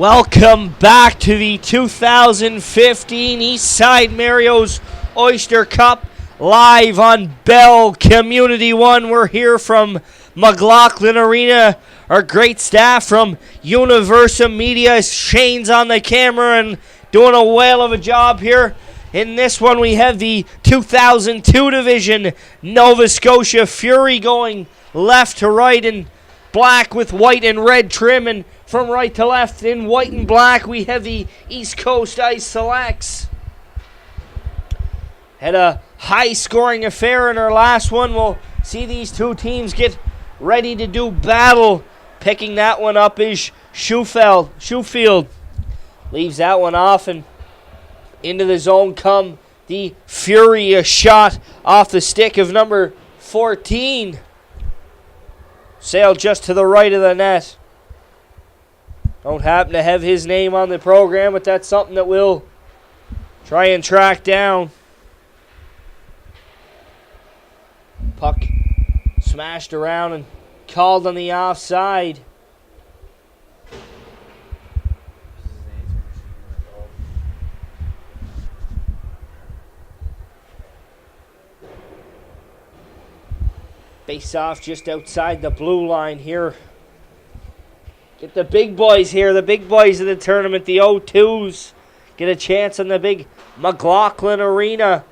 Welcome back to the 2015 Eastside Mario's Oyster Cup live on Bell Community One. We're here from McLaughlin Arena. Our great staff from Universum Media. Shane's on the camera and doing a whale of a job here. In this one, we have the 2002 division, Nova Scotia Fury going left to right in black with white and red trim, and from right to left in white and black, we have the East Coast ECI Selects. Had a high-scoring affair in our last one. We'll see these two teams get ready to do battle. Picking that one up is Schofield. Leaves that one off, and into the zone come the Fury. A shot off the stick of number 14. Sailed just to the right of the net. Don't happen to have his name on the program, but that's something that we'll try and track down. Puck smashed around and called on the offside. Face off just outside the blue line here. Get the big boys here, the big boys of the tournament, the O2s. Get a chance on the big McLaughlin Arena.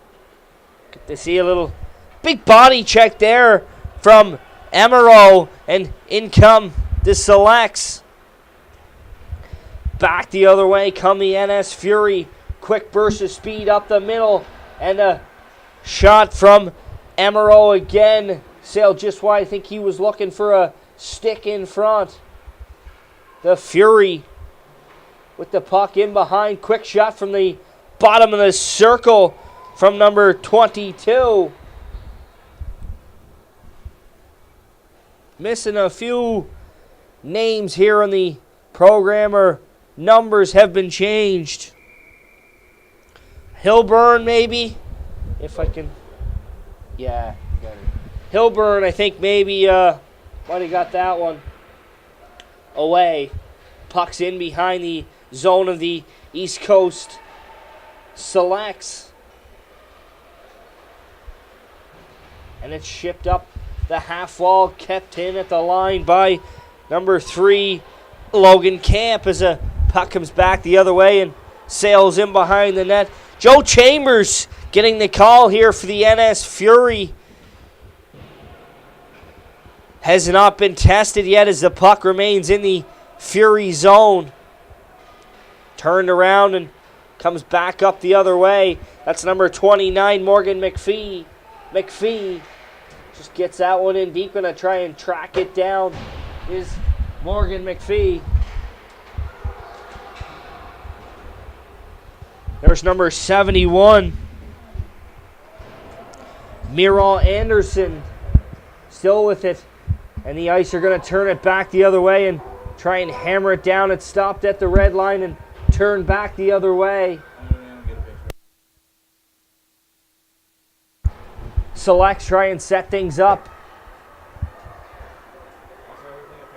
Get to see a little big body check there from Emerald, and in come the Selects. Back the other way come the NS Fury. Quick burst of speed up the middle, and a shot from Emerald again. Sailed just wide. I think he was looking for a stick in front. The Fury with the puck in behind. Quick shot from the bottom of the circle from number 22. Missing a few names here on the program, or numbers have been changed. Hilburn maybe, if I can. Yeah. Hilburn, I think maybe might have got that one away. Puck's in behind the zone of the East Coast Selects. And it's shipped up the half wall, kept in at the line by number 3, Logan Camp, as a puck comes back the other way and sails in behind the net. Joe Chambers getting the call here for the NS Fury. Has not been tested yet as the puck remains in the Fury zone. Turned around and comes back up the other way. That's number 29, Morgan McPhee. McPhee just gets that one in deep. Gonna try and track it down is Morgan McPhee. There's number 71, Miral Anderson, still with it. And the Ice are going to turn it back the other way and try and hammer it down. It stopped at the red line and turned back the other way. Selects try and set things up,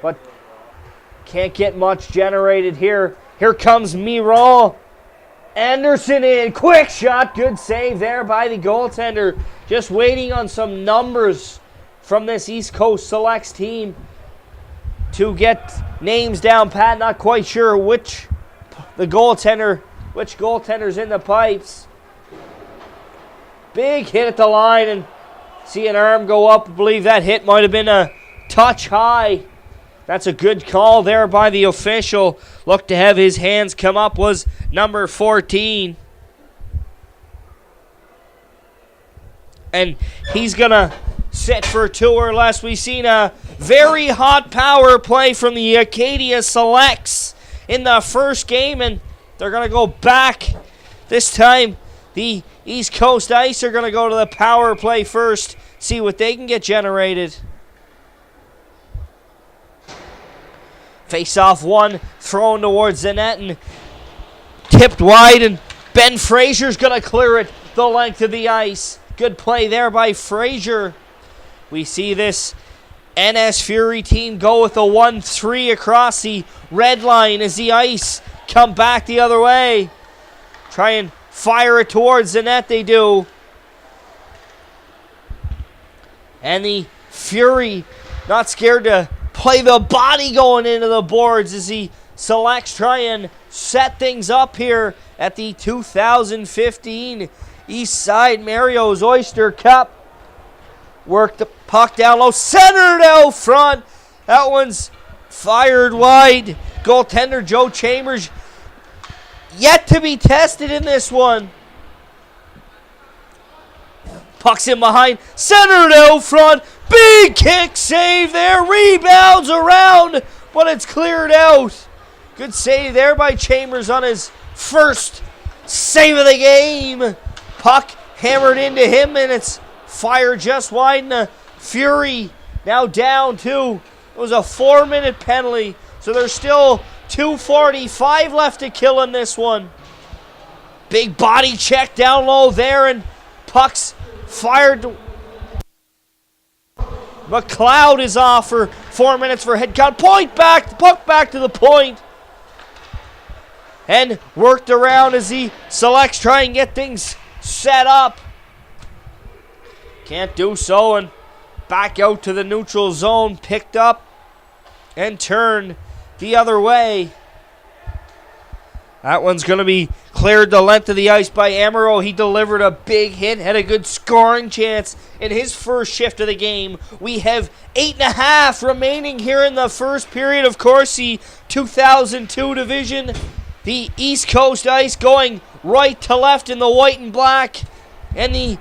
but can't get much generated here. Here comes Miral Anderson in. Quick shot. Good save there by the goaltender. Just waiting on some numbers from this East Coast Selects team to get names down pat. Not quite sure which goaltender's in the pipes. Big hit at the line, and see an arm go up. I believe that hit might have been a touch high. That's a good call there by the official. Looked to have his hands come up was number 14. And he's gonna set for 2 or less. We've seen a very hot power play from the Acadia Selects in the first game, and they're going to go back. This time, the East Coast Ice are going to go to the power play first, see what they can get generated. Face-off one, thrown towards the net and tipped wide, and Ben Frazier's going to clear it the length of the ice. Good play there by Frazier. We see this NS Fury team go with a 1-3 across the red line as the Ice come back the other way. Try and fire it towards the net, they do. And the Fury not scared to play the body going into the boards as the Selects try and set things up here at the 2015 Eastside Mario's Oyster Cup. Work the puck down low, centered out front. That one's fired wide. Goaltender Joe Chambers yet to be tested in this one. Puck's in behind, centered out front. Big kick save there. Rebounds around, but it's cleared out. Good save there by Chambers on his first save of the game. Puck hammered into him, and it's fired just wide. And the Fury now down 2. It was a 4-minute penalty, so there's still 2:45 left to kill in this one. Big body check down low there, and puck's fired. McLeod is off for 4 minutes for head count. Point back, puck back to the point. And worked around as the Selects try and get things set up. Can't do so, and back out to the neutral zone. Picked up and turned the other way. That one's going to be cleared the length of the ice by Amaro. He delivered a big hit, had a good scoring chance in his first shift of the game. We have 8.5 remaining here in the first period. Of course, the 2002 division, the East Coast Ice going right to left in the white and black, and the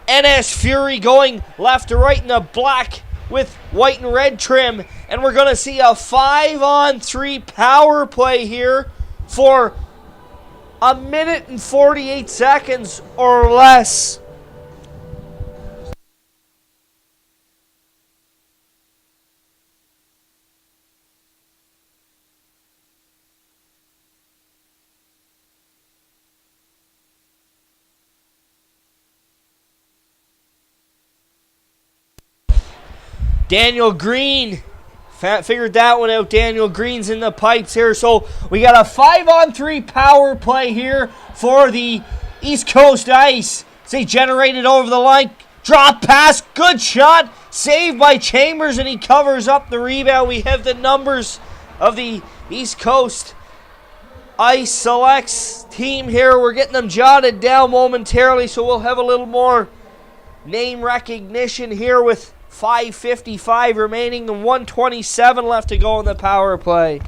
NS Fury going left to right in the black with white and red trim. And we're going to see a 5-on-3 power play here for 1 minute and 48 seconds or less. Daniel Green figured that one out. Daniel Green's in the pipes here. So we got a 5-on-3 power play here for the East Coast Ice. They generated over the line. Drop pass. Good shot. Saved by Chambers, and he covers up the rebound. We have the numbers of the East Coast Ice Selects team here. We're getting them jotted down momentarily, so we'll have a little more name recognition here with 5:55 remaining and 1:27 left to go in the power play.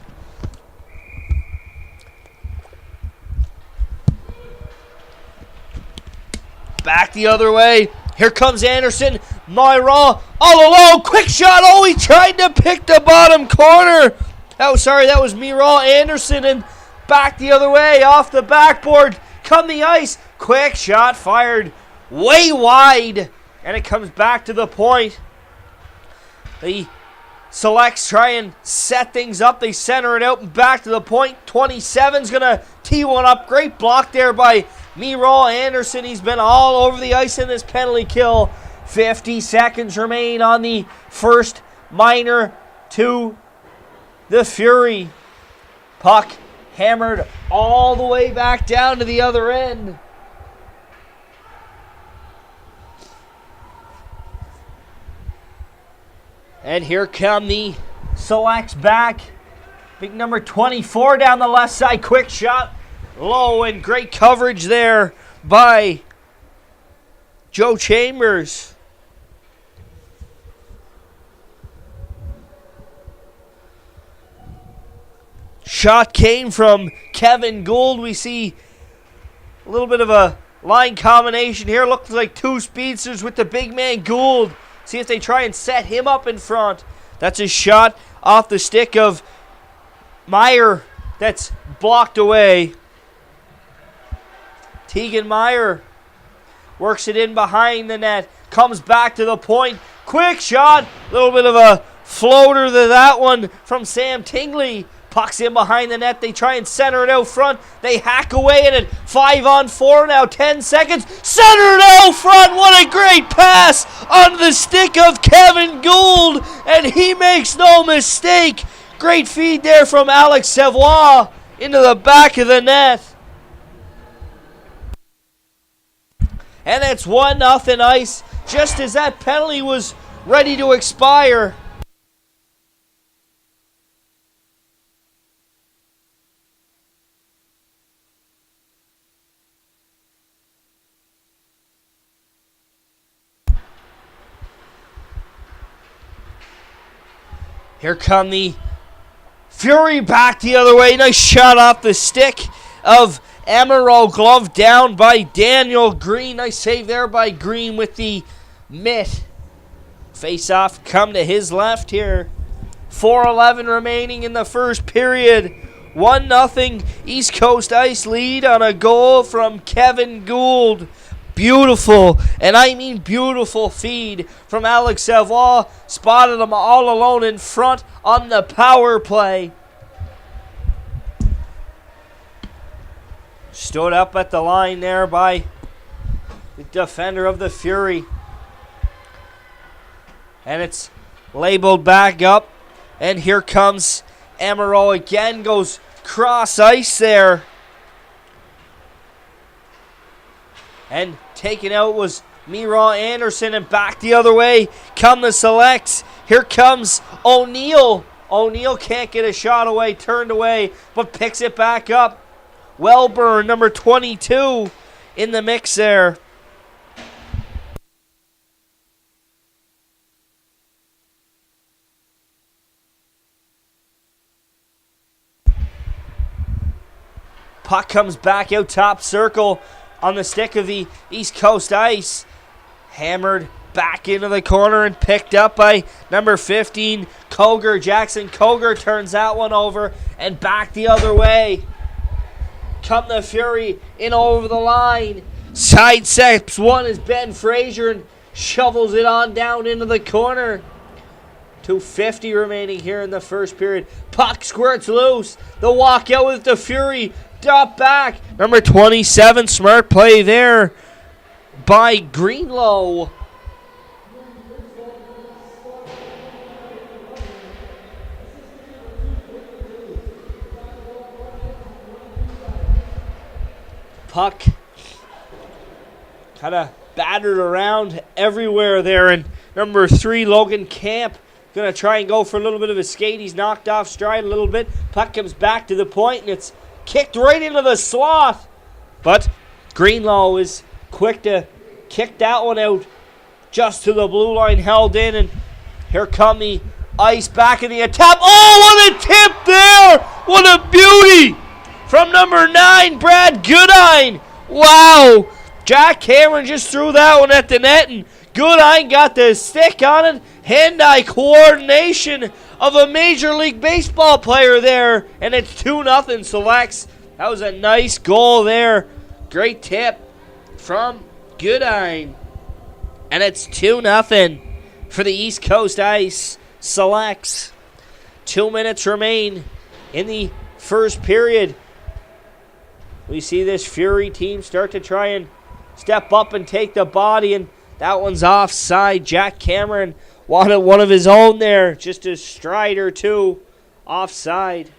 Back the other way. Here comes Anderson. Myron all alone. Quick shot. Oh, he tried to pick the bottom corner. Oh, sorry, that was Myron Anderson. And back the other way. Off the backboard. Come the ice. Quick shot fired way wide. And it comes back to the point. The Selects try and set things up. They center it out and back to the point. 27's going to tee one up. Great block there by Myron Anderson. He's been all over the ice in this penalty kill. 50 seconds remain on the first minor to the Fury. Puck hammered all the way back down to the other end. And here come the Selects back. Big number 24 down the left side. Quick shot. Low, and great coverage there by Joe Chambers. Shot came from Kevin Gould. We see a little bit of a line combination here. Looks like two speedsters with the big man Gould. See if they try and set him up in front. That's a shot off the stick of Meyer that's blocked away. Tegan Meyer works it in behind the net. Comes back to the point. Quick shot. A little bit of a floater to that one from Sam Tingley. Puck's in behind the net. They try and center it out front. They hack away at it. 5-on-4 now. 10 seconds. Center it out front. What a great pass on the stick of Kevin Gould. And he makes no mistake. Great feed there from Alex Savoie into the back of the net. And it's 1-0 Ice just as that penalty was ready to expire. Here come the Fury back the other way. Nice shot off the stick of Amaro, glove down by Daniel Green. Nice save there by Green with the mitt. Face off come to his left here. 4:11 remaining in the first period. 1-0 East Coast Ice lead on a goal from Kevin Gould. Beautiful, and I mean beautiful feed from Alex Savoie. Spotted him all alone in front on the power play. Stood up at the line there by the defender of the Fury. And it's labeled back up. And here comes Amaro again. Goes cross ice there. And taken out was Mira Anderson. And back the other way come the Selects. Here comes O'Neill. O'Neill can't get a shot away. Turned away. But picks it back up. Wellburn, number 22, in the mix there. Puck comes back out top circle on the stick of the East Coast Ice. Hammered back into the corner and picked up by number 15, Koger. Jackson Koger turns that one over and back the other way. Come the Fury in over the line. Side steps one is Ben Fraser and shovels it on down into the corner. 2:50 remaining here in the first period. Puck squirts loose. The walkout with the Fury. Drop back. Number 27, smart play there by Greenlow. Puck kind of battered around everywhere there. And number 3, Logan Camp, going to try and go for a little bit of a skate. He's knocked off stride a little bit. Puck comes back to the point, and it's kicked right into the slot. But Greenlow is quick to kick that one out just to the blue line, held in. And here come the Ice back in the attack. Oh, what a tip there! What a beauty! From number 9, Brad Goodine. Wow. Jack Cameron just threw that one at the net, and Goodine got the stick on it. Hand-eye coordination of a Major League Baseball player there, and it's 2-0 Selects. That was a nice goal there. Great tip from Goodine. And it's 2-0 for the East Coast Ice Selects. 2 minutes remain in the first period. We see this Fury team start to try and step up and take the body, and that one's offside. Jack Cameron wanted one of his own there, just a stride or two offside.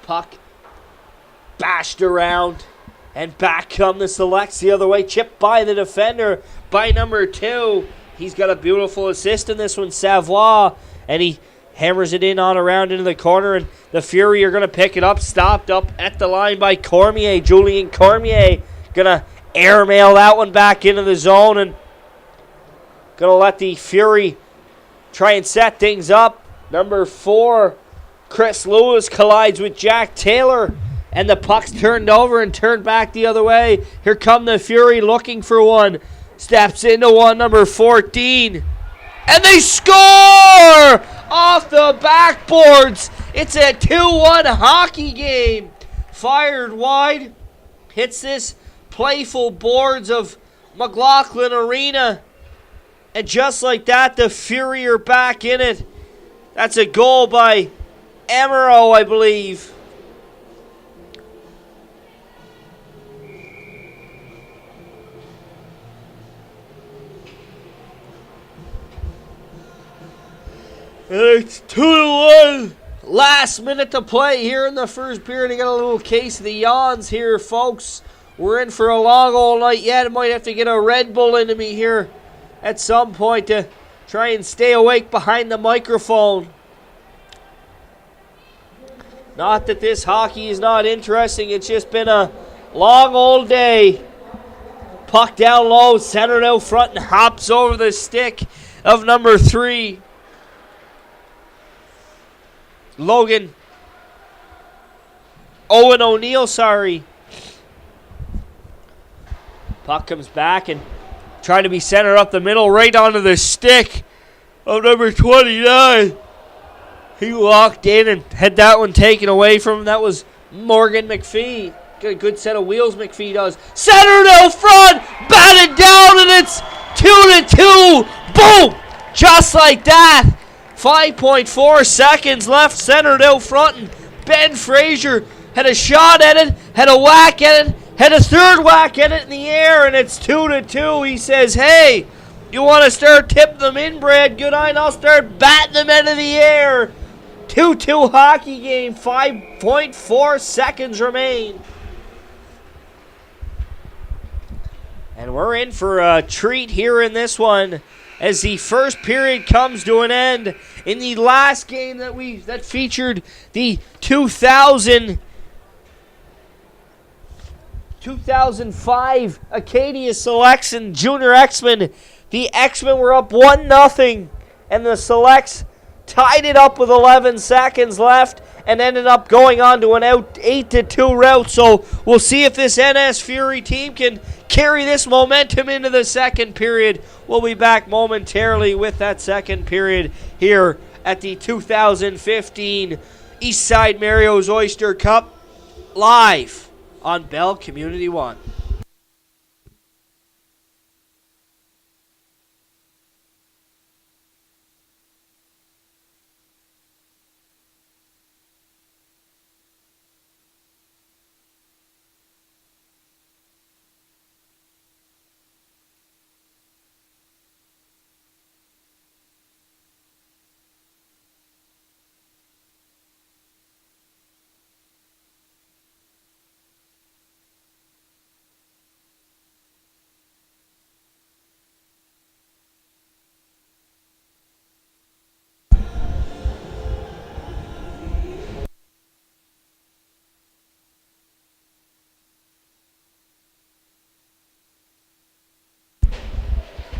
Puck bashed around, and back come the Selects the other way. Chipped by the defender by number 2. He's got a beautiful assist in this one, Savoie, and he hammers it in on around into the corner, and the Fury are going to pick it up. Stopped up at the line by Cormier. Julien Cormier going to airmail that one back into the zone, and going to let the Fury try and set things up. Number 4, Chris Lewis collides with Jack Taylor, and the puck's turned over and turned back the other way. Here come the Fury looking for one. Steps into one, number 14. And they score off the backboards. It's a 2-1 hockey game. Fired wide. Hits this playful boards of McLaughlin Arena. And just like that, the Fury are back in it. That's a goal by Amaro, I believe. It's 2-1. Last minute to play here in the first period. I got a little case of the yawns here, folks. We're in for a long old night yet. I might have to get a Red Bull into me here at some point to try and stay awake behind the microphone. Not that this hockey is not interesting. It's just been a long old day. Puck down low, centered out front, and hops over the stick of number 3. Owen O'Neill, sorry. Puck comes back and trying to be centered up the middle, right onto the stick of number 29. He walked in and had that one taken away from him. That was Morgan McPhee. Got a good set of wheels, McPhee does. Centered out front, batted down, and it's 2-2. Boom! Just like that. 5.4 seconds left, centered out front, and Ben Fraser had a shot at it, had a whack at it, had a third whack at it in the air, and it's 2-2. He says, hey, you want to start tipping them in, Brad? Good eye, and I'll start batting them out of the air. 2-2 hockey game, 5.4 seconds remain. And we're in for a treat here in this one as the first period comes to an end. In the last game that featured the 2005 Acadia Selects and Junior X-Men, the X-Men were up 1-0, and the Selects tied it up with 11 seconds left and ended up going on to an 8-2 route. So we'll see if this NS Fury team can carry this momentum into the second period. We'll be back momentarily with that second period here at the 2015 Eastside Mario's Oyster Cup, live on Bell Community 1.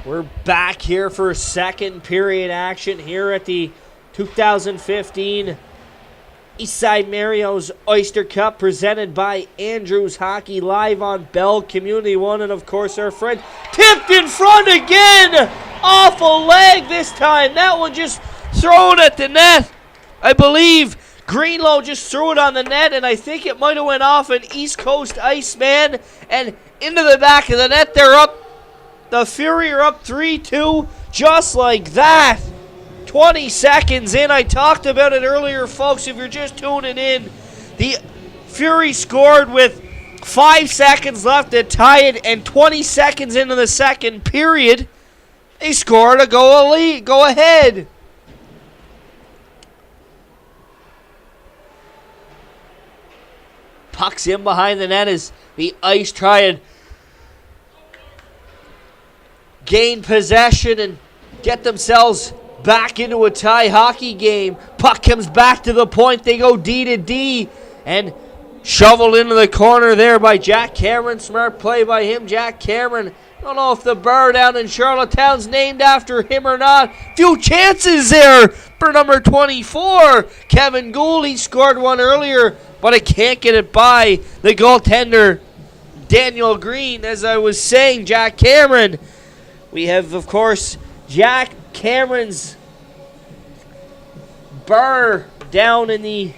We're back here for second period action here at the 2015 Eastside Mario's Oyster Cup, presented by Andrews Hockey, live on Bell Community 1. And of course our friend tipped in front again. Awful leg this time. That one just thrown at the net. I believe Greenlow just threw it on the net, and I think it might have went off an East Coast Iceman and into the back of the net. They're up. The Fury are up 3-2, just like that. 20 seconds in. I talked about it earlier, folks, if you're just tuning in. The Fury scored with 5 seconds left to tie it, and 20 seconds into the second period, they scored a go ahead. Puck's in behind the net as the Ice try and gain possession and get themselves back into a tie hockey game. Puck comes back to the point. They go D to D and shoveled into the corner there by Jack Cameron. Smart play by him, Jack Cameron. Don't know if the bar down in Charlottetown's named after him or not. Few chances there for number 24, Kevin Gould. He scored one earlier, but I can't get it by the goaltender, Daniel Green. As I was saying, Jack Cameron. We have, of course, Jack Cameron's bar down in the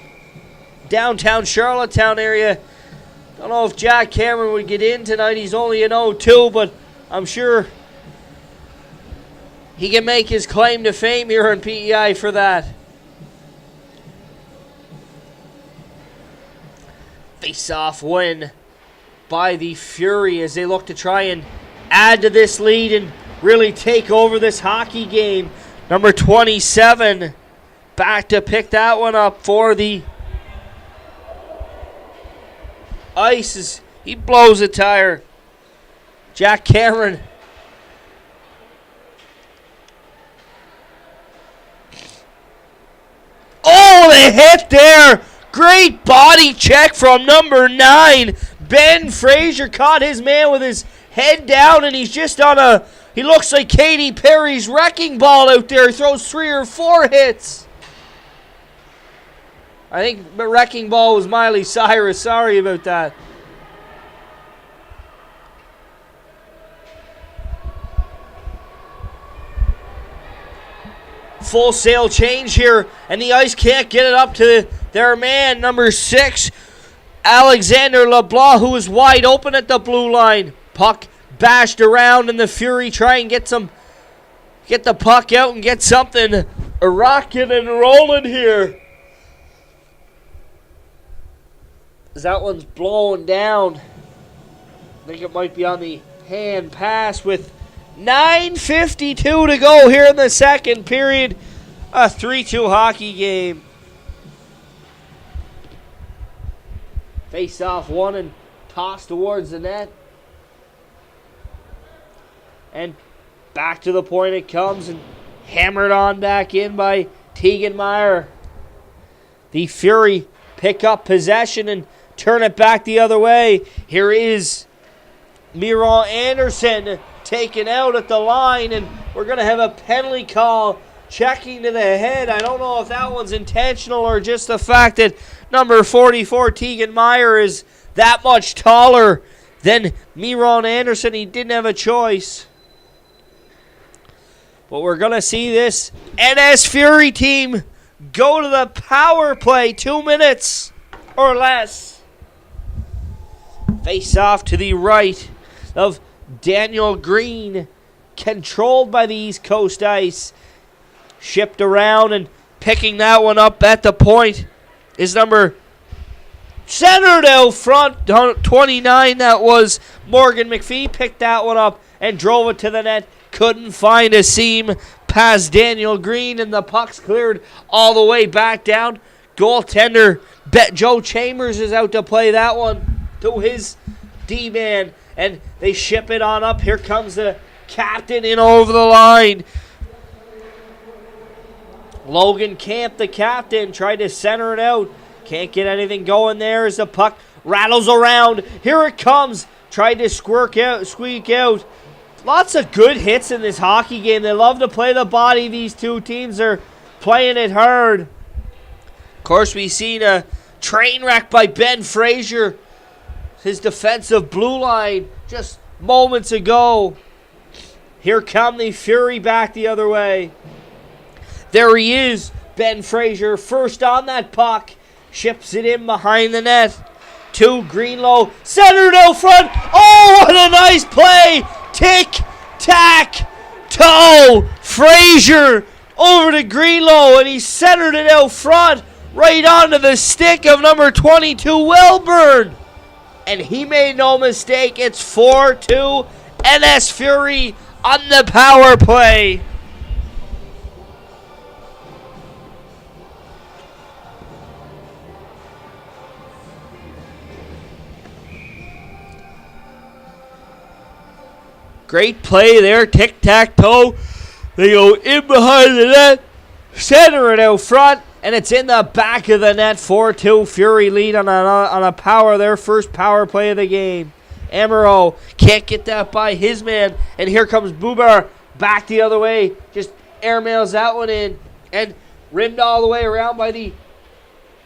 downtown Charlottetown area. Don't know if Jack Cameron would get in tonight. He's only an 0-2, but I'm sure he can make his claim to fame here in PEI for that. Face-off win by the Fury as they look to try and add to this lead and really take over this hockey game. Number 27 back to pick that one up for the Ice as he blows a tire. Jack Cameron. Oh, the hit there. Great body check from number 9. Ben Fraser caught his man with his head down, and he's just on a, he looks like Katy Perry's wrecking ball out there. He throws 3 or 4 hits. I think the wrecking ball was Miley Cyrus. Sorry about that. Full sail change here, and the Ice can't get it up to their man, number 6, Alexander LeBlanc, who is wide open at the blue line. Puck bashed around, and the Fury try and get the puck out and get something rocking and rolling here. As that one's blowing down. I think it might be on the hand pass with 9:52 to go here in the second period. A 3-2 hockey game. Face off one and toss towards the net. And back to the point it comes and hammered on back in by Tegan Meyer. The Fury pick up possession and turn it back the other way. Here is Miron Anderson taken out at the line, and we're going to have a penalty call checking to the head. I don't know if that one's intentional or just the fact that number 44, Tegan Meyer, is that much taller than Miron Anderson. He didn't have a choice. But we're going to see this NS Fury team go to the power play. 2 minutes or less. Face off to the right of Daniel Green, controlled by the East Coast Ice. Shipped around and picking that one up at the point is number centered out front, 29. That was Morgan McPhee. Picked that one up and drove it to the net. Couldn't find a seam past Daniel Green, and the puck's cleared all the way back down. Goaltender Joe Chambers is out to play that one to his D-man, and they ship it on up. Here comes the captain in over the line. Logan Camp, the captain, tried to center it out. Can't get anything going there as the puck rattles around. Here it comes. Tried to squeak out. Lots of good hits in this hockey game. They love to play the body. These two teams are playing it hard. Of course, we've seen a train wreck by Ben Fraser. His defensive blue line just moments ago. Here come the Fury back the other way. There he is, Ben Fraser, first on that puck. Ships it in behind the net. To Greenlow, centered out front. Oh, what a nice play. Tic-tac-toe. Fraser over to Greenlow, and he centered it out front right onto the stick of number 22, Welburn. And he made no mistake. It's 4-2 NS Fury on the power play. Great play there, tic-tac-toe. They go in behind the net, center it out front, and it's in the back of the net. 4-2 Fury lead on a power, their first power play of the game. Amaro can't get that by his man, and here comes Bubar back the other way. Just airmails that one in, and rimmed all the way around by the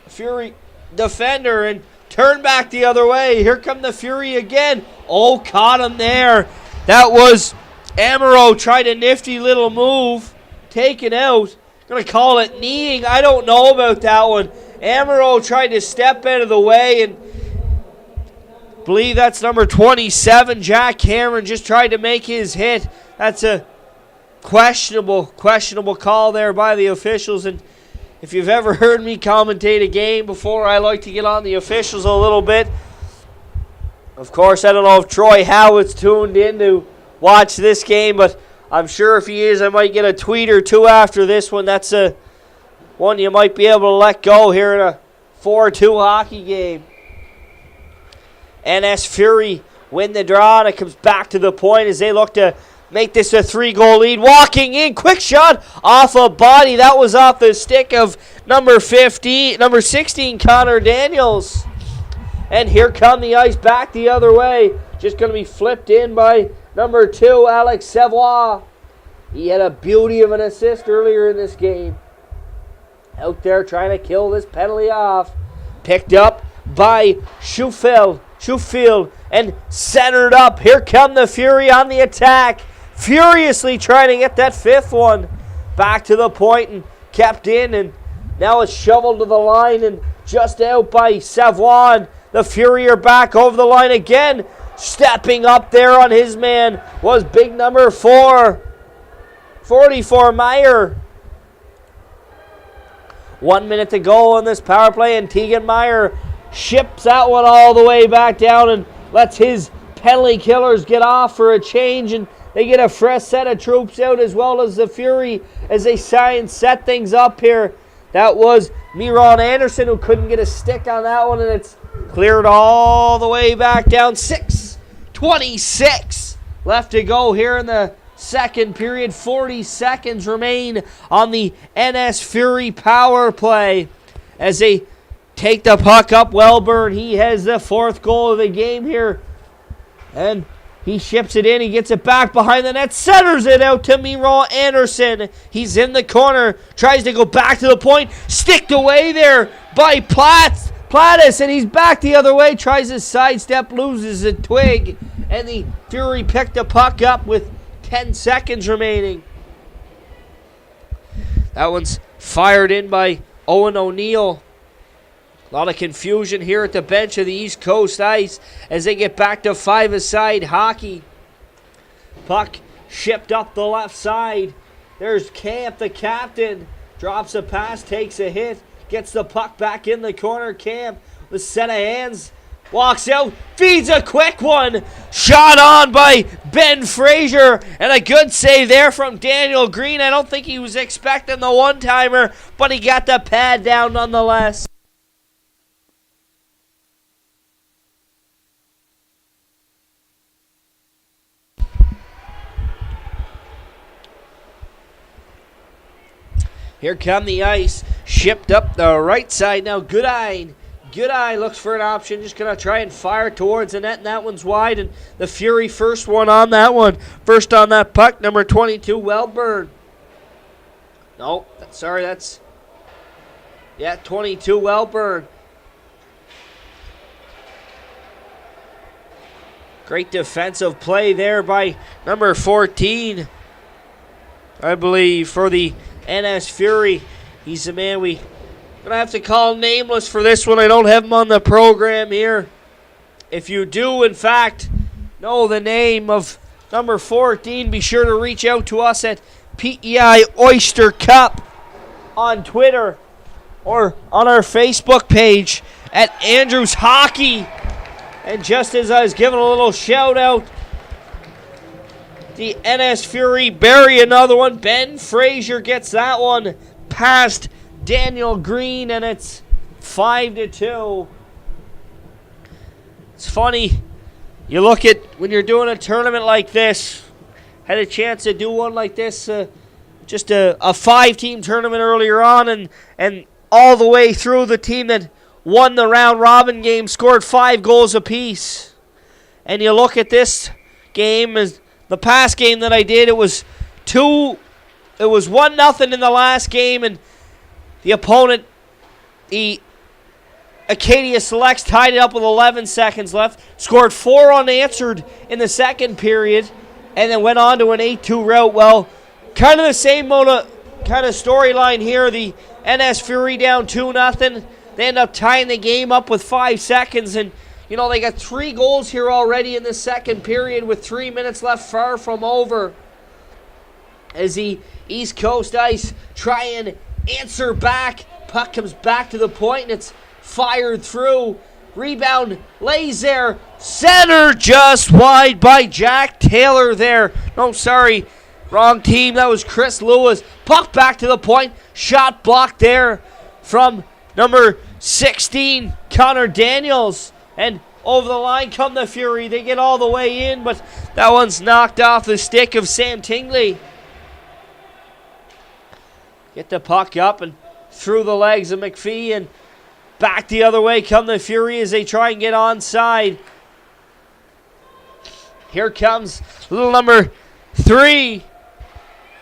Fury defender, and turned back the other way. Here come the Fury again. Oh, caught him there. That was Amaro, tried a nifty little move, taken out, going to call it kneeing. I don't know about that one. Amaro tried to step out of the way, and I believe that's number 27. Jack Cameron just tried to make his hit. That's a questionable call there by the officials. And if you've ever heard me commentate a game before, I like to get on the officials a little bit. Of course, I don't know if Troy Howitt's tuned in to watch this game, but I'm sure if he is, I might get a tweet or two after this one. That's a one you might be able to let go here in a 4-2 hockey game. NS Fury win the draw, and it comes back to the point as they look to make this a 3-goal lead. Walking in, quick shot off a body. That was off the stick of number 16, Connor Daniels. And here come the Ice back the other way. Just going to be flipped in by number 2, Alex Savoie. He had a beauty of an assist earlier in this game. Out there trying to kill this penalty off. Picked up by Schofield and centered up. Here come the Fury on the attack. Furiously trying to get that 5th one. Back to the point and kept in, and now it's shoveled to the line and just out by Savoie. The Fury are back over the line again. Stepping up there on his man was big number 4, 44 Meyer. 1 minute to go on this power play, and Tegan Meyer ships that one all the way back down and lets his penalty killers get off for a change, and they get a fresh set of troops out as well as the Fury as they try and set things up here. That was Miron Anderson who couldn't get a stick on that one, and it's cleared all the way back down. 6:26 left to go here in the second period. 40 seconds remain on the NS Fury power play as they take the puck up. Wellburn, he has the 4th goal of the game here, and he ships it in. He gets it back behind the net, centers it out to Miron Anderson. He's in the corner, tries to go back to the point, sticked away there by Plattis, and he's back the other way, tries to sidestep, loses a twig, and the Fury picked the puck up with 10 seconds remaining. That one's fired in by Owen O'Neill. A lot of confusion here at the bench of the East Coast Ice as they get back to 5-a-side hockey. Puck shipped up the left side. There's Camp, the captain. Drops a pass, takes a hit, gets the puck back in the corner. Camp with a set of hands. Walks out, feeds a quick one. Shot on by Ben Frazier. And a good save there from Daniel Green. I don't think he was expecting the one-timer, but he got the pad down nonetheless. Here come the Ice. Shipped up the right side now. Goodine looks for an option. Just going to try and fire towards the net, and that one's wide. And the Fury first one on that one. First on that puck, number 22, Wellburn. No, sorry, that's... Yeah, 22, Wellburn. Great defensive play there by number 14, I believe, for the NS Fury. He's the man we gonna have to call nameless for this one. I don't have him on the program here. If you do, in fact, know the name of number 14, be sure to reach out to us at PEI Oyster Cup on Twitter or on our Facebook page at Andrews Hockey. And just as I was giving a little shout out, the NS Fury bury another one. Ben Frazier gets that one past Daniel Green, and it's 5-2. It's funny, you look at when you're doing a tournament like this, had a chance to do one like this, just a 5-team tournament earlier on, and all the way through the team that won the round robin game scored 5 goals apiece. And you look at this game, as the past game that I did, it was 1-0 in the last game, and the opponent, the ECI Selects, tied it up with 11 seconds left, scored 4 unanswered in the second period, and then went on to an 8-2 rout. Well, kind of the same kind of storyline here. The NS Fury down 2-0. They end up tying the game up with 5 seconds, and you know they got 3 goals here already in the second period with 3 minutes left, far from over. As the East Coast Ice try and answer back. Puck comes back to the point and it's fired through. Rebound lays there. Center just wide by Jack Taylor there. No, sorry. Wrong team. That was Chris Lewis. Puck back to the point. Shot blocked there from number 16, Connor Daniels. And over the line come the Fury. They get all the way in, but that one's knocked off the stick of Sam Tingley. Get the puck up and through the legs of McPhee, and back the other way come the Fury as they try and get onside. Here comes little number 3.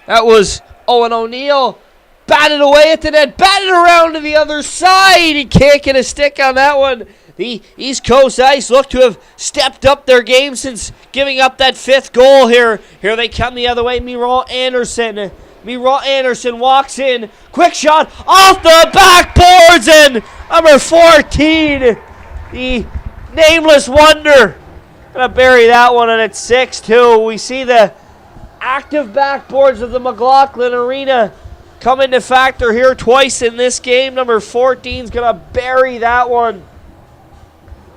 That was Owen O'Neill. Batted away at the net, batted around to the other side. He can't get a stick on that one. The East Coast Ice look to have stepped up their game since giving up that 5th goal here. Here they come the other way. Miro Anderson walks in. Quick shot off the backboards, and number 14, the nameless wonder, gonna bury that one, and it's 6-2. We see the active backboards of the McLaughlin Arena come into factor here twice in this game. Number 14's gonna bury that one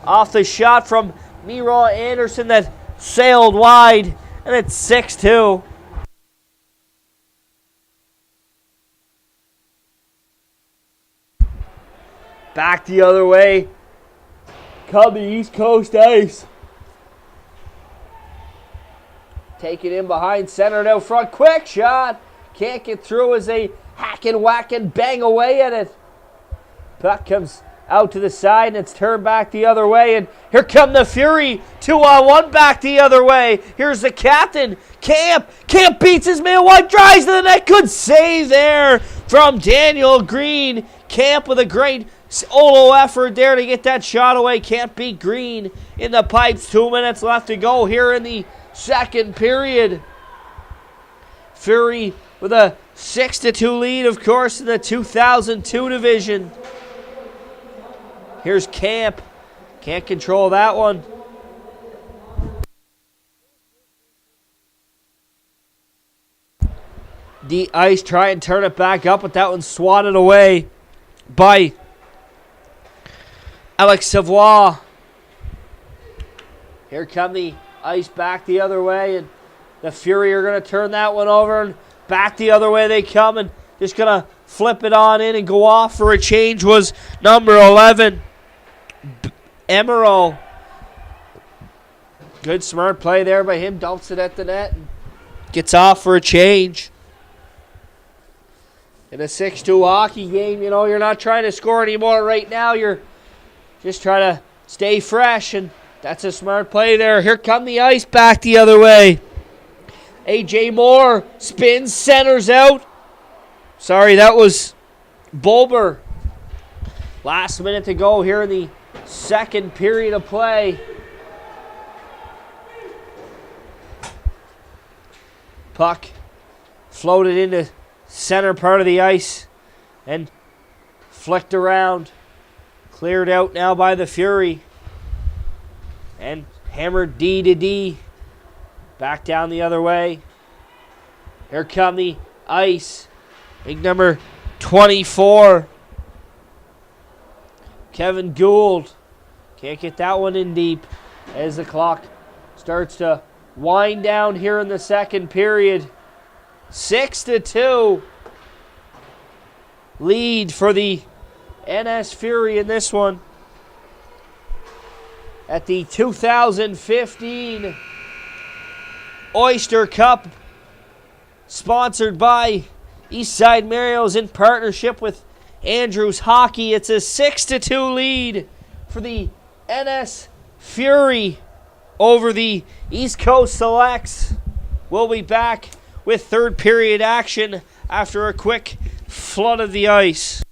off the shot from Miro Anderson that sailed wide, and it's 6-2. Back the other way come the East Coast Ice. Take it in behind center and out front. Quick shot. Can't get through as they hack and whack and bang away at it. Puck comes out to the side and it's turned back the other way. And here come the Fury. 2-on-1 back the other way. Here's the captain. Camp beats his man wide. Drives to the net. Good save there from Daniel Green. Camp with a great solo effort there to get that shot away. Can't beat Green in the pipes. 2 minutes left to go here in the second period. Fury with a 6-2 lead, of course, in the 2002 division. Here's Camp. Can't control that one. The Ice try and turn it back up, but that one's swatted away by Alex Savoie. Here come the Ice back the other way, and the Fury are going to turn that one over, and back the other way they come, and just going to flip it on in and go off for a change was number 11, Emerald. Good smart play there by him, dumps it at the net, and gets off for a change. In a 6-2 hockey game, you know, you're not trying to score anymore right now. You're just trying to stay fresh, and that's a smart play there. Here come the Ice back the other way. A.J. Moore spins, centers out. Sorry, that was Bulber. Last minute to go here in the second period of play. Puck floated into center part of the ice and flicked around. Cleared out now by the Fury. And hammered D to D. Back down the other way. Here come the Ice. Big number 24. Kevin Gould. Can't get that one in deep as the clock starts to wind down here in the second period. 6-2 lead for the NS Fury in this one. At the 2015 Oyster Cup, sponsored by Eastside Mario's in partnership with Andrews Hockey. It's a 6-2 lead for the NS Fury over the East Coast Selects. We'll be back with third period action after a quick flood of the ice.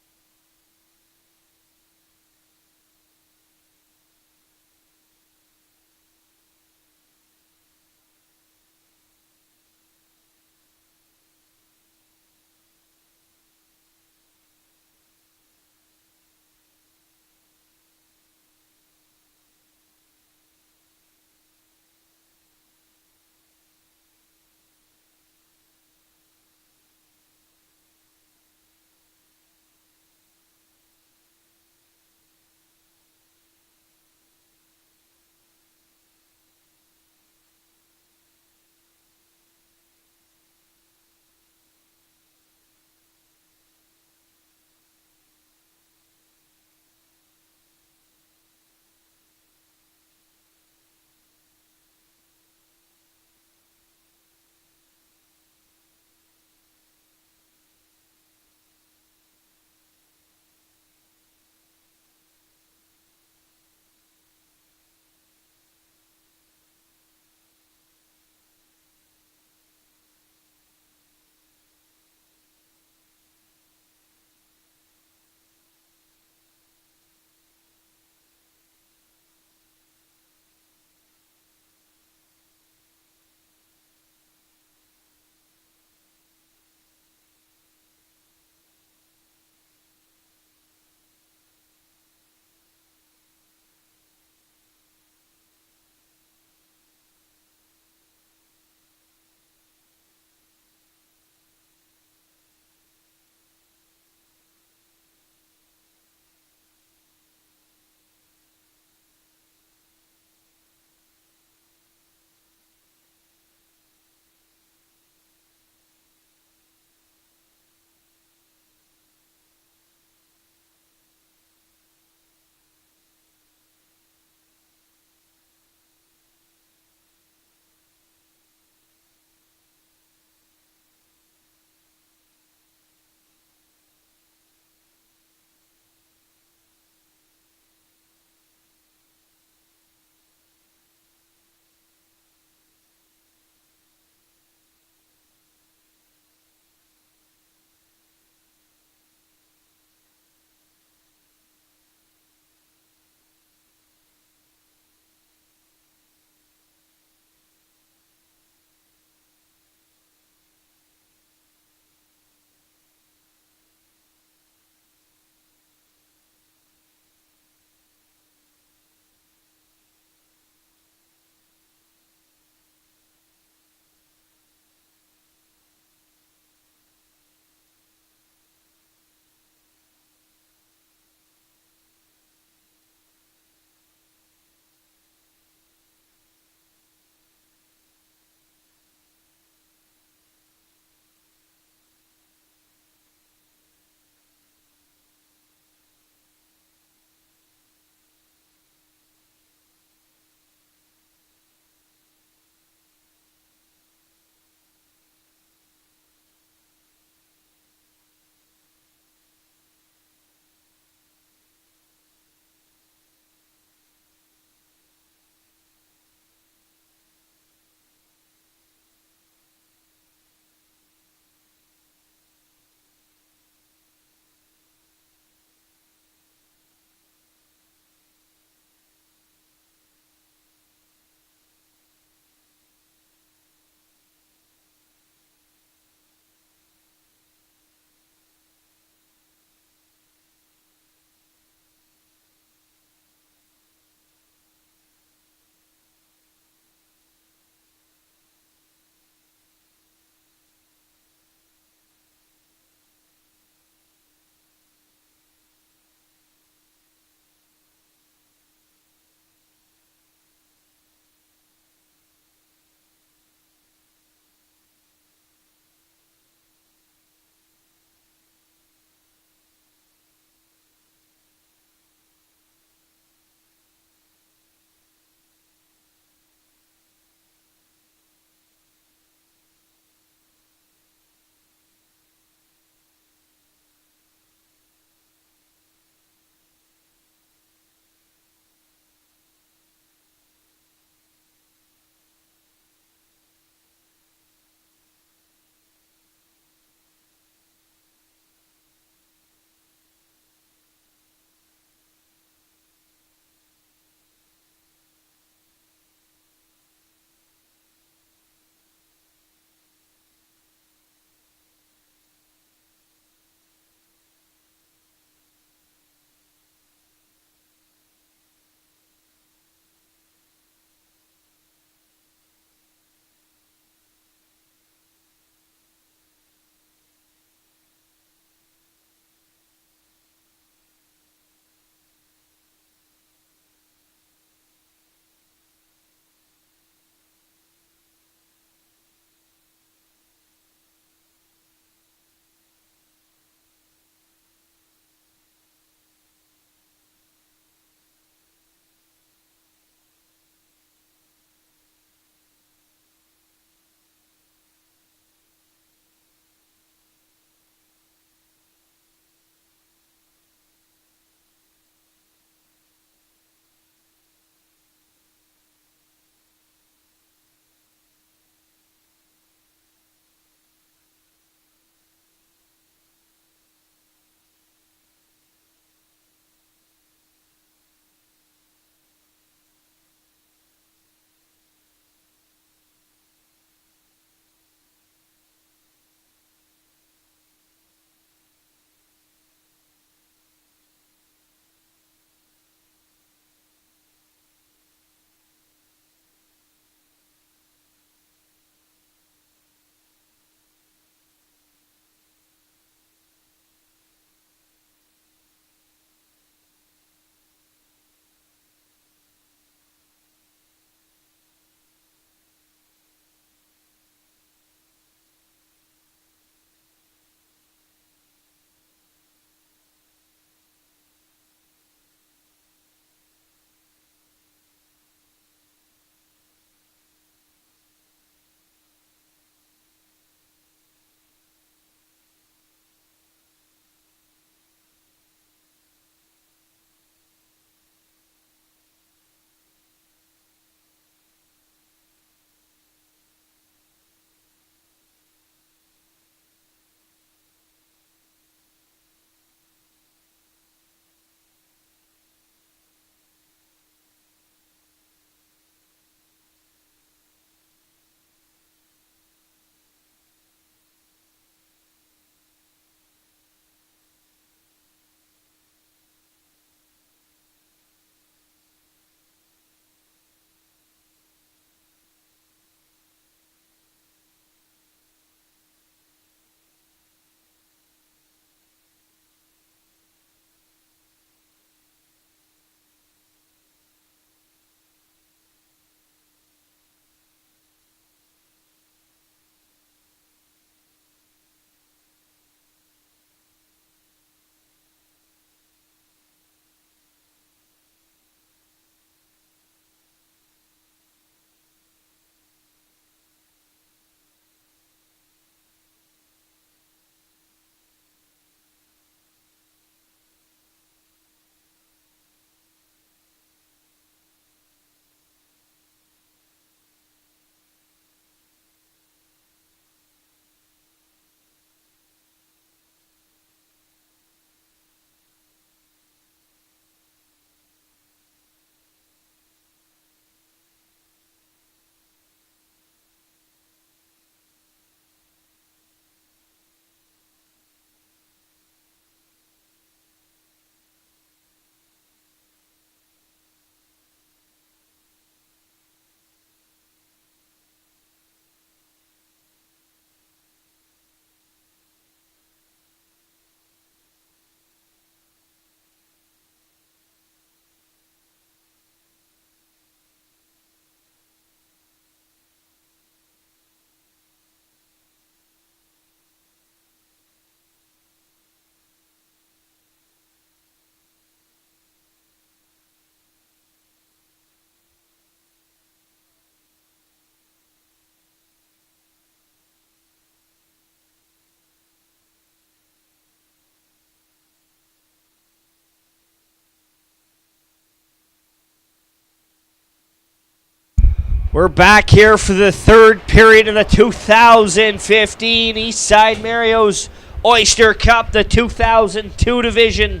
We're back here for the third period of the 2015 Eastside Mario's Oyster Cup, the 2002 division.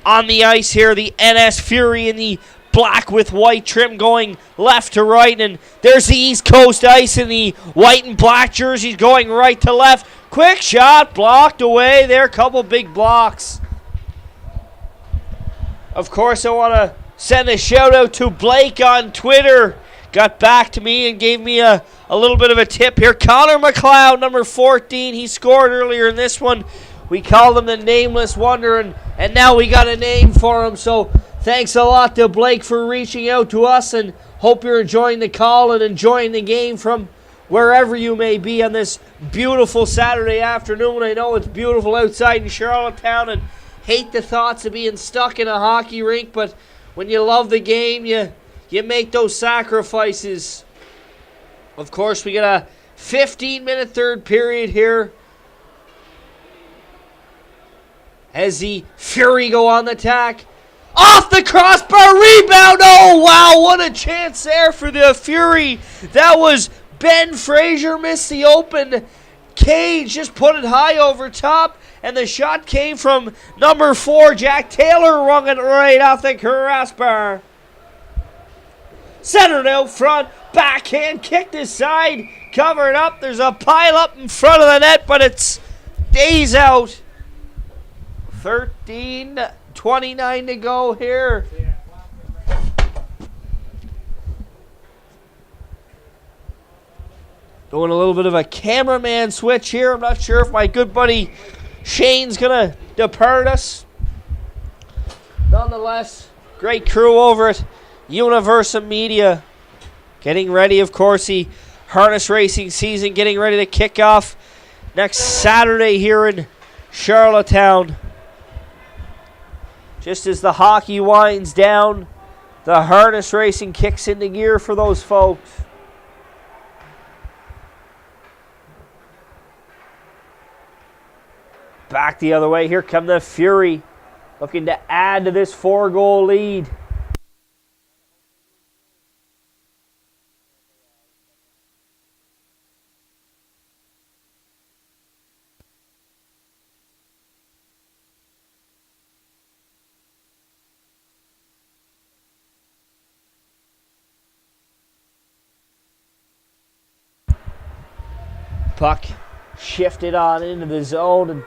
On the ice here, the NS Fury in the black with white trim going left to right, and there's the East Coast Ice in the white and black jerseys going right to left. Quick shot, blocked away there, couple big blocks. Of course, I want to send a shout out to Blake on Twitter. Got back to me and gave me a little bit of a tip here. Connor McLeod, number 14, he scored earlier in this one. We called him the Nameless Wonder, and now we got a name for him. So thanks a lot to Blake for reaching out to us, and hope you're enjoying the call and enjoying the game from wherever you may be on this beautiful Saturday afternoon. I know it's beautiful outside in Charlottetown, and hate the thoughts of being stuck in a hockey rink, but when you love the game, you make those sacrifices. Of course, we got a 15-minute third period here as the Fury go on the attack. Off the crossbar, rebound! Oh, wow, what a chance there for the Fury. That was Ben Fraser, missed the open cage, just put it high over top, and the shot came from number 4, Jack Taylor, rung it right off the crossbar. Centered out front, backhand kicked aside, covered up. There's a pile up in front of the net, but it stays out. 13:29 to go here. Doing a little bit of a cameraman switch here. I'm not sure if my good buddy Shane's going to depart us. Nonetheless, great crew over at Universal Media getting ready, of course, the harness racing season getting ready to kick off next Saturday here in Charlottetown. Just as the hockey winds down, the harness racing kicks into gear for those folks. Back the other way, here come the Fury, looking to add to this 4-goal lead. Puck shifted on into the zone, and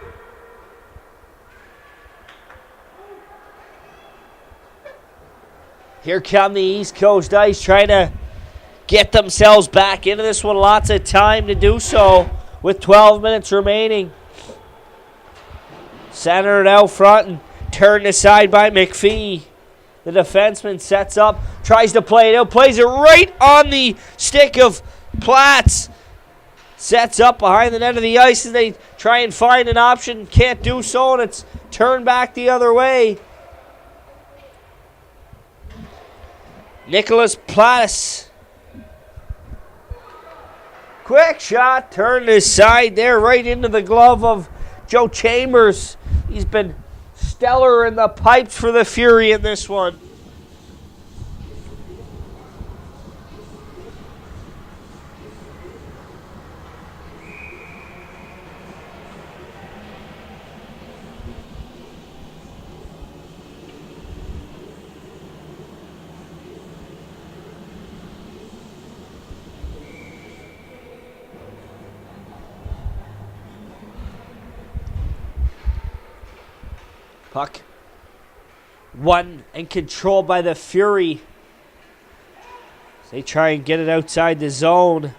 here come the East Coast Ice trying to get themselves back into this one. Lots of time to do so with 12 minutes remaining. Centered out front and turned aside by McPhee. The defenseman sets up, tries to play it out, plays it right on the stick of Platts. Sets up behind the net of the ice, and they try and find an option. Can't do so, and it's turned back the other way. Nicholas Platts. Quick shot, turned aside there, right into the glove of Joe Chambers. He's been stellar in the pipes for the Fury in this one. Puck won and controlled by the Fury. They try and get it outside the zone.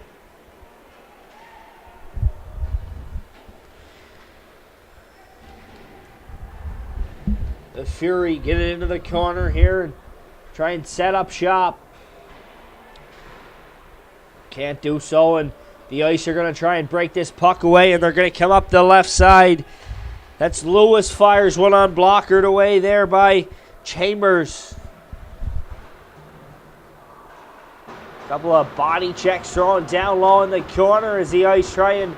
The Fury get it into the corner here and try and set up shop. Can't do so, and the Ice are going to try and break this puck away, and they're going to come up the left side. That's Lewis, fires one on, blockered away there by Chambers. Couple of body checks thrown down low in the corner as the Ice try and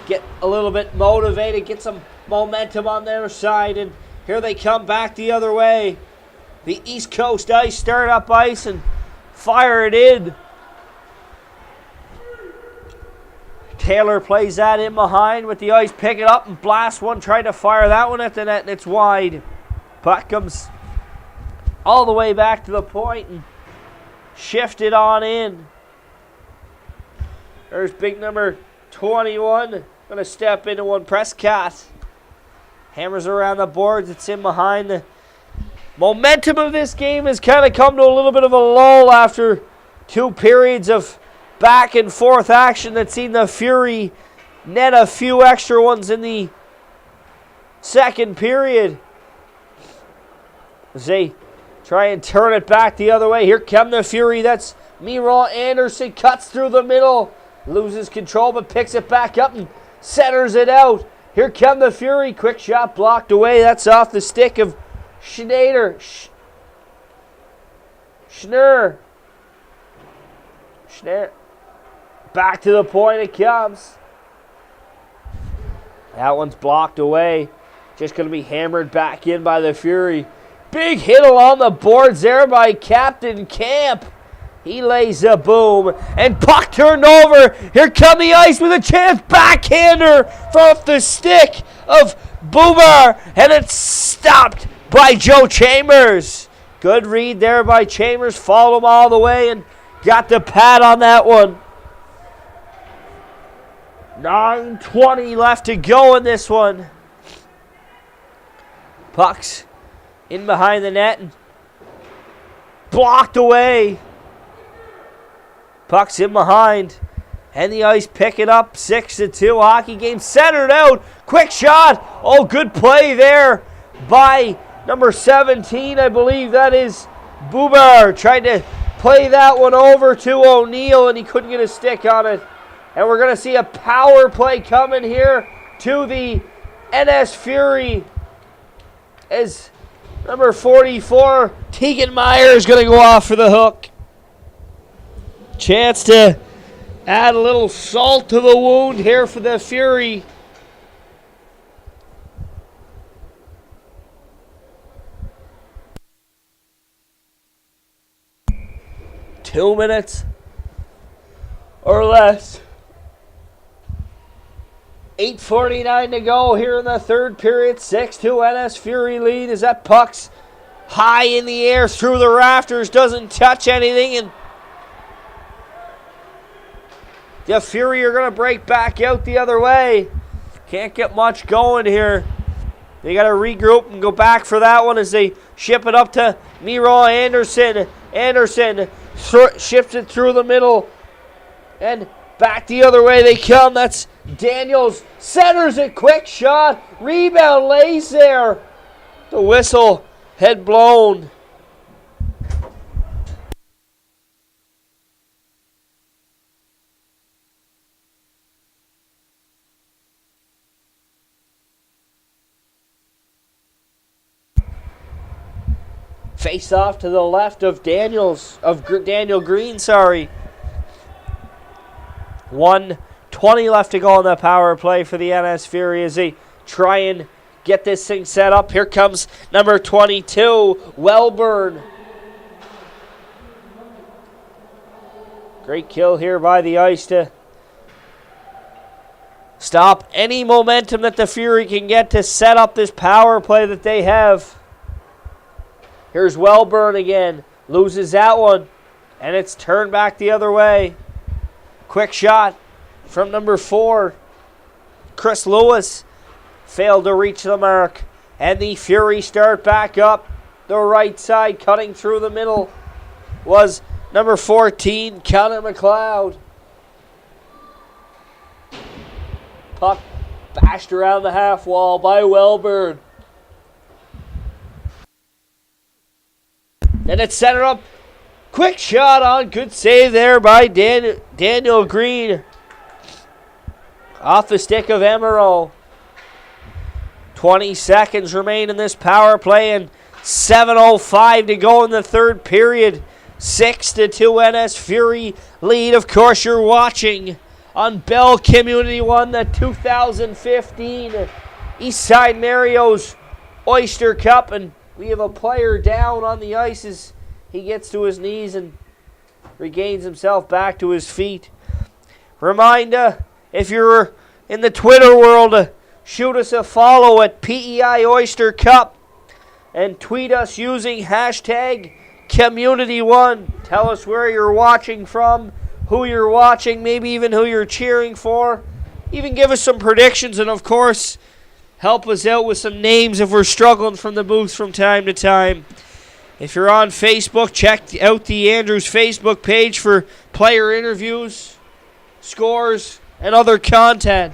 get a little bit motivated, get some momentum on their side, and here they come back the other way. The East Coast Ice start up ice and fire it in. Taylor plays that in behind with the ice. Pick it up and blast one. Try to fire that one at the net, and it's wide. Puck comes all the way back to the point and shifted on in. There's big number 21. Going to step into one. Prescott hammers around the boards. It's in behind. The momentum of this game has kind of come to a little bit of a lull after 2 periods of back and forth action that's seen the Fury net a few extra ones in the second period. As they try and turn it back the other way. Here come the Fury. That's Miro Anderson. Cuts through the middle. Loses control but picks it back up and centers it out. Here come the Fury. Quick shot blocked away. That's off the stick of Schneider. Schneider. Back to the point it comes. That one's blocked away. Just going to be hammered back in by the Fury. Big hit along the boards there by Captain Camp. He lays a boom. And puck turned over. Here come the Ice with a chance. Backhander from the stick of Boomer. And it's stopped by Joe Chambers. Good read there by Chambers. Followed him all the way and got the pad on that one. 9:20 left to go in this one. Puck's in behind the net and blocked away. Puck's in behind. And the Ice pick it up. 6-2 hockey game. Centered out. Quick shot. Oh, good play there by number 17. I believe that is Buber. Tried to play that one over to O'Neill and he couldn't get a stick on it. And we're going to see a power play coming here to the NS Fury as number 44, Tegan Meyer, is going to go off for the hook. Chance to add a little salt to the wound here for the Fury. Two minutes or less. 8:49 to go here in the third period. 6-2 NS Fury lead as that puck's high in the air through the rafters. Doesn't touch anything. And the Fury are going to break back out the other way. Can't get much going here. They got to regroup and go back for that one as they ship it up to Miro Anderson. Anderson ships it through the middle. And back the other way they come. That's Daniels. Centers it. Quick shot. Rebound lays there. The whistle. Head blown. Face off to the left of Daniel Green, sorry. 1:20 left to go on the power play for the NS Fury as they try and get this thing set up. Here comes number 22, Wellburn. Great kill here by the Ice to stop any momentum that the Fury can get to set up this power play that they have. Here's Wellburn again. Loses that one. And it's turned back the other way. Quick shot from number 4. Chris Lewis failed to reach the mark. And the Fury start back up the right side. Cutting through the middle was number 14, Connor McLeod. Puck bashed around the half wall by Wellburn. And it's centered up. Quick shot on. Good save there by Daniel Green. Off the stick of Emerald. 20 seconds remain in this power play and 7:05 to go in the third period. 6-2 NS Fury lead. Of course, you're watching on Bell Community 1, the 2015 Eastside Mario's Oyster Cup. And we have a player down on the ice as he gets to his knees and regains himself back to his feet. Reminder, if you're in the Twitter world, shoot us a follow at PEI Oyster Cup and tweet us using hashtag Community1. Tell us where you're watching from, who you're watching, maybe even who you're cheering for. Even give us some predictions, and of course, help us out with some names if we're struggling from the booth from time to time. If you're on Facebook, check out the Andrews Facebook page for player interviews, scores, and other content.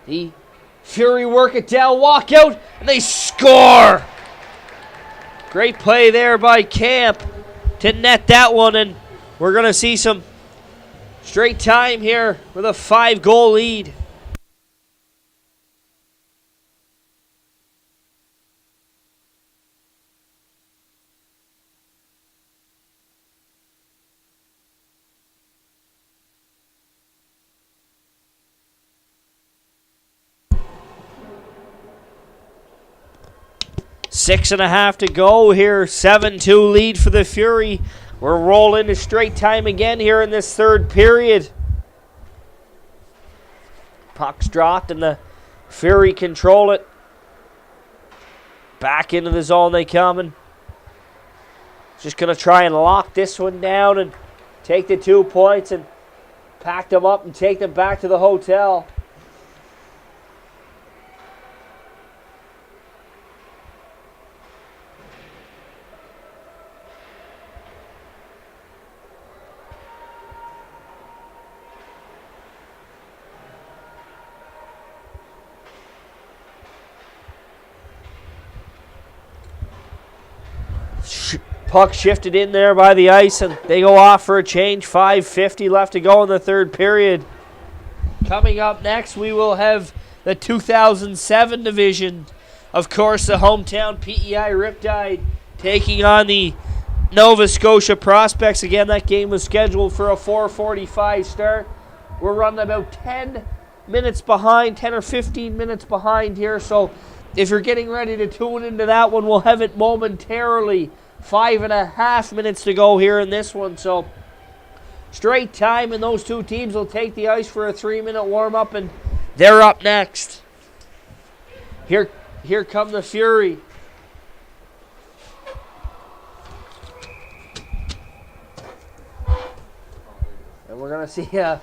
The Fury work it down, walk out, and they score! Great play there by Camp to net that one, and we're going to see some straight time here with a 5-goal lead. Six and a half to go here. 7-2 lead for the Fury. We're rolling to straight time again here in this third period. Puck's dropped and the Fury control it. Back into the zone they come, and just going to try and lock this one down and take the 2 points and pack them up and take them back to the hotel. Puck shifted in there by the ice, and they go off for a change. 5:50 left to go in the third period. Coming up next, we will have the 2007 division. Of course, the hometown PEI Riptide taking on the Nova Scotia Prospects. Again, that game was scheduled for a 4:45 start. We're running about 10 minutes behind, 10 or 15 minutes behind here. So if you're getting ready to tune into that one, we'll have it momentarily. 5.5 minutes to go here in this one. So straight time, and those two teams will take the ice for a 3-minute warm-up, and they're up next. Here come the Fury. And we're going to see a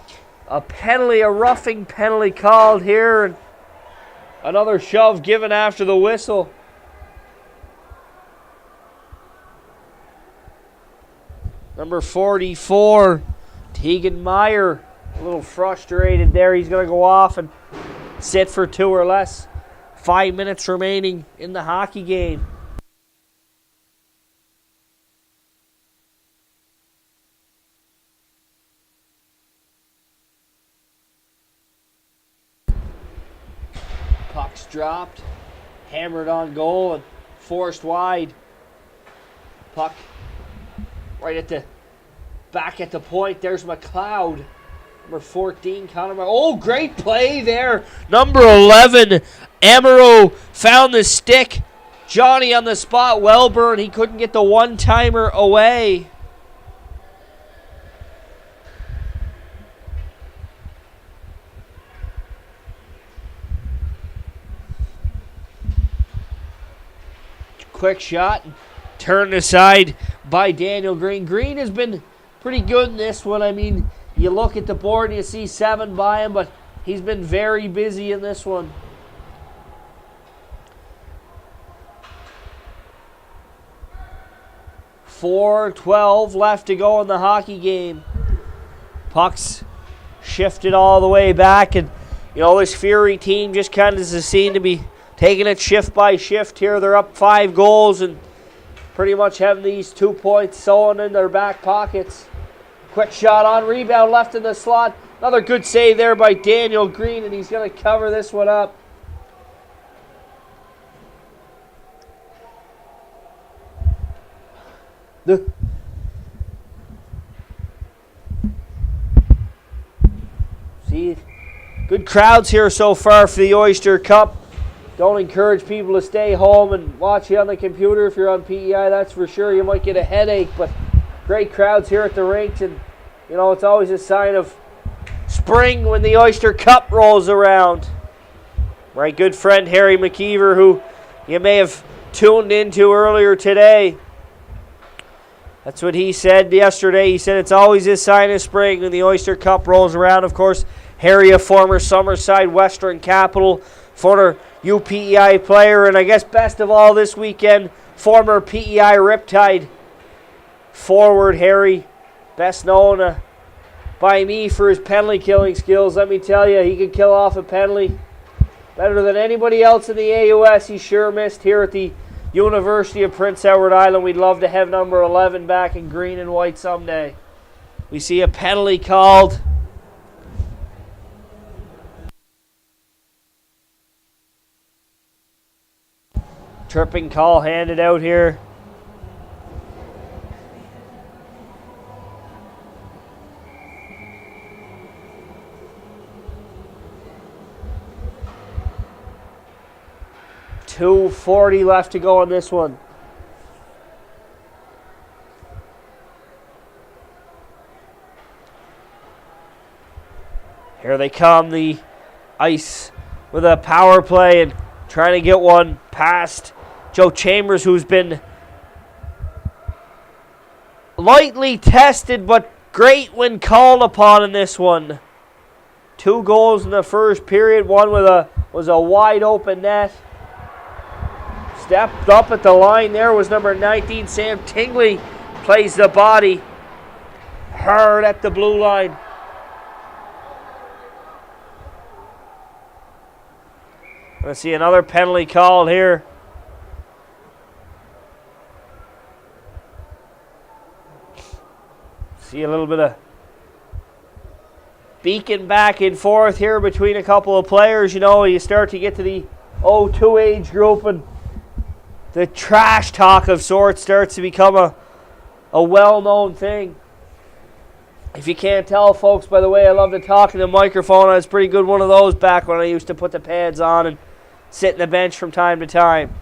penalty, a roughing penalty called here, and another shove given after the whistle. Number 44, Tegan Meyer, a little frustrated there. He's going to go off and sit for 2 or less. 5 minutes remaining in the hockey game. Puck's dropped, hammered on goal, and forced wide. Puck right at the back at the point. There's McLeod. Number 14, Connor. Oh, great play there. Number 11, Amaro found the stick. Johnny on the spot. Wellburn, he couldn't get the one-timer away. Quick shot. Turned aside by Daniel Green. Green has been pretty good in this one. I mean, you look at the board and you see 7 by him, but he's been very busy in this one. .4:12 left to go in the hockey game. Pucks shifted all the way back, and you know, this Fury team just kind of seem to be taking it shift by shift here. They're up 5 goals and pretty much having these 2 points sewn in their back pockets. Quick shot on rebound, left in the slot. Another good save there by Daniel Green, and he's going to cover this one up. See, good crowds here so far for the Oyster Cup. Don't encourage people to stay home and watch you on the computer if you're on PEI, that's for sure. You might get a headache, but Great crowds here at the rink, and you know, it's always a sign of spring when the Oyster Cup rolls around. My good friend Harry McKeever, who you may have tuned into earlier today, that's what he said yesterday. He said it's always a sign of spring when the Oyster Cup rolls around. Of course, Harry, a former Summerside Western Capital, former UPEI player, and I guess best of all this weekend, former PEI Riptide forward Harry, best known by me for his penalty killing skills. Let me tell you, he can kill off a penalty better than anybody else in the AUS. He sure missed here at the University of Prince Edward Island. We'd love to have number 11 back in green and white someday. We see a penalty called. Tripping call handed out here. .240 left to go on this one. Here they come, the Ice with a power play and trying to get one past Joe Chambers, who's been lightly tested but great when called upon in this one. 2 goals in the first period. One was a wide open net. Stepped up at the line there was number 19, Sam Tingley. Plays the body hard at the blue line. Gonna see another penalty called here. See a little bit of beaking back and forth here between a couple of players. You know, you start to get to the 02 age group and the trash talk of sorts starts to become a well-known thing. If you can't tell, folks, by the way I love to talk in the microphone, I was pretty good one of those back when I used to put the pads on and sit in the bench from time to time.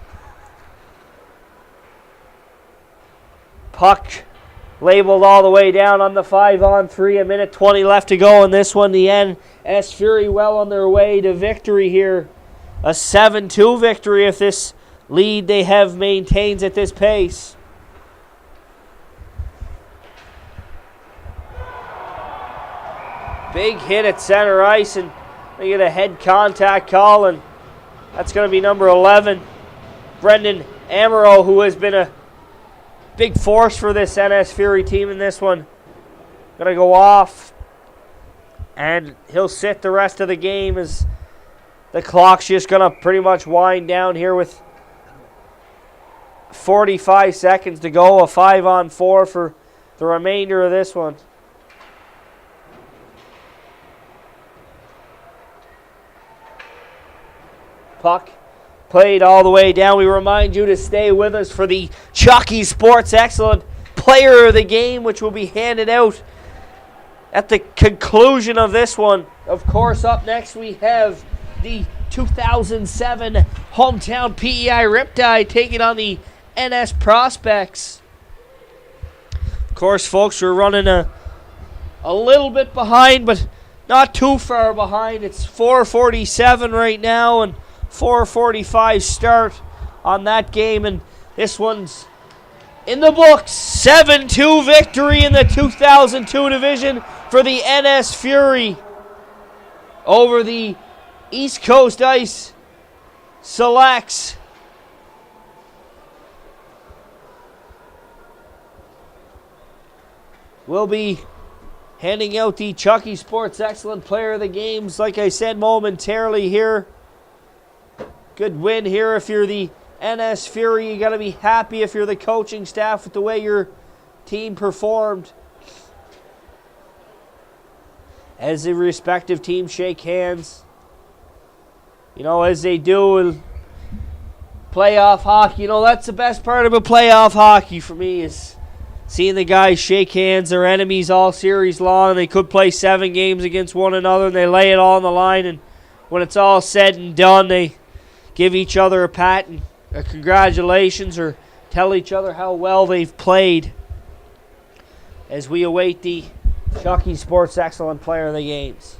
Puck labeled all the way down on the 5-on-3. 1:20 left to go in this one. The NS Fury well on their way to victory here. A 7-2 victory if this lead they have maintains at this pace. Big hit at center ice, and they get a head contact call, and that's going to be number 11, Brendan Amaro, who has been a big force for this NS Fury team in this one. Going to go off, and he'll sit the rest of the game as the clock's just going to pretty much wind down here with 45 seconds to go. A 5-on-4 for the remainder of this one. Puck played all the way down. We remind you to stay with us for the Chucky Sports Excellent Player of the Game, which will be handed out at the conclusion of this one. Of course, up next we have the 2007 hometown PEI Riptide taking on the NS Prospects. Of course, folks, we're running a little bit behind, but not too far behind. It's 4:47 right now, and 4:45 start on that game, and this one's in the books. 7-2 victory in the 2002 division for the NS Fury over the East Coast Ice Selects. We'll be handing out the Chucky Sports Excellent Player of the Games, like I said, momentarily here. Good win here if you're the NS Fury. You got to be happy if you're the coaching staff with the way your team performed. As the respective teams shake hands, you know, as they do in playoff hockey. You know, that's the best part about playoff hockey for me, is seeing the guys shake hands. They're enemies all series long. They could play 7 games against one another, and they lay it all on the line. And when it's all said and done, they give each other a pat and a congratulations, or tell each other how well they've played. as we await the Chucky Sports Excellent Player of the Games.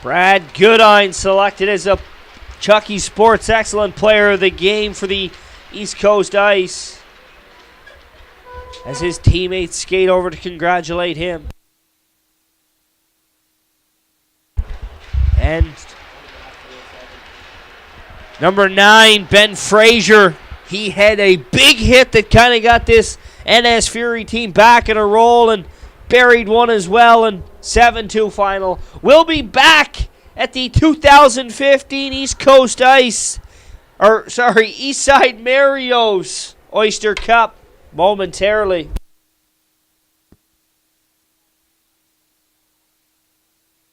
Brad Goodine selected as a Chucky Sports Excellent Player of the Game for the East Coast Ice, as his teammates skate over to congratulate him. And number 9, Ben Frazier. He had a big hit that kind of got this NS Fury team back in a roll and buried one as well, and 7-2 final. We'll be back at the 2015 East Coast Ice, Eastside Mario's Oyster Cup momentarily.